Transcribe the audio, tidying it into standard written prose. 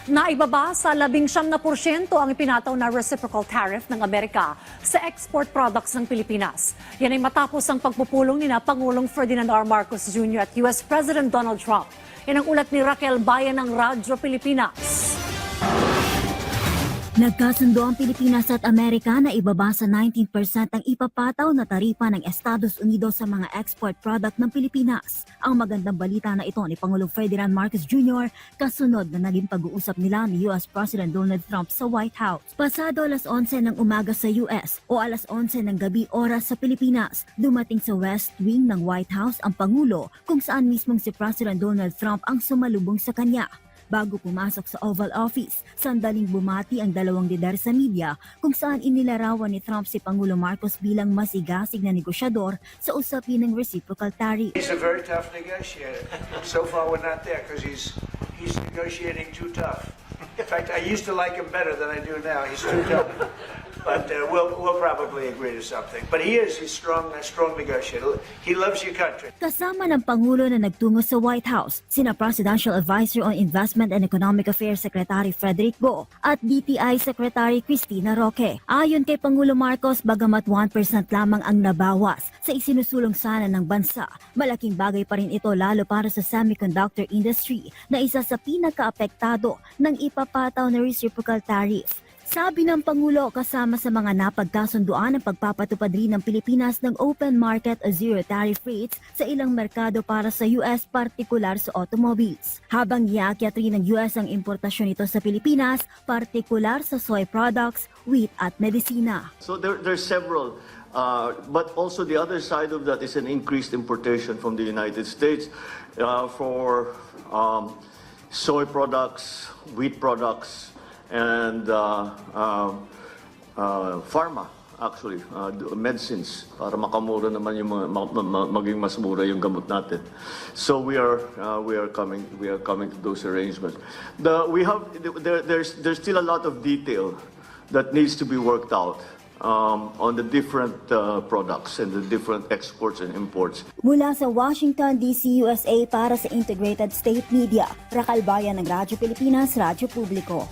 Naibaba sa 19% ang ipinataw na reciprocal tariff ng Amerika sa export products ng Pilipinas. Yan ay matapos ang pagpupulong ni Pangulong Ferdinand R. Marcos Jr. at US President Donald Trump. Yan ang ulat ni Raquel Bayan ng Radyo Pilipinas. Nagkasundo ang Pilipinas at Amerika na ibaba sa 19% ang ipapataw na taripa ng Estados Unidos sa mga export product ng Pilipinas. Ang magandang balita na ito ni Pangulong Ferdinand Marcos Jr. kasunod na naging pag-uusap nila ni US President Donald Trump sa White House. Pasado alas 11 ng umaga sa US o alas 11 ng gabi oras sa Pilipinas, dumating sa West Wing ng White House ang Pangulo kung saan mismong si President Donald Trump ang sumalubong sa kanya. Bago pumasok sa Oval Office, sandaling bumati ang dalawang lider sa media kung saan inilarawan ni Trump si Pangulo Marcos bilang masigasig na negosyador sa usapin ng reciprocal tariff. He's a very tough negotiator. So far we're not there because he's negotiating too tough. In fact, I used to like him better than I do now. He's too tough. But we'll probably agree to something. But he's a strong negotiator. He loves your country. Kasama ng Pangulo na nagtungo sa White House, sina Presidential Advisor on Investment and Economic Affairs Secretary Frederick Go at DTI Secretary Cristina Roque. Ayon kay Pangulo Marcos, bagamat 1% lamang ang nabawas sa isinusulong sana ng bansa, malaking bagay pa rin ito lalo para sa semiconductor industry na isa sa pinakaapektado ng ipapataw na reciprocal tariff. Sabi ng Pangulo, kasama sa mga napagkasunduan ang pagpapatupad rin ng Pilipinas ng open market o zero tariff rates sa ilang merkado para sa US, partikular sa automobiles. Habang iakyat rin ng US ang importasyon nito sa Pilipinas, partikular sa soy products, wheat at medisina. So there's several, but also the other side of that is an increased importation from the United States for soy products, wheat products, and pharma, actually, medicines, para makamura naman yung maging mas mura yung gamot natin. So we are coming to those arrangements. There's still a lot of detail that needs to be worked out on the different products and the different exports and imports. Mula sa Washington, D.C., USA para sa Integrated State Media, Raquel Bayan ng Radyo Pilipinas, Radyo Publiko.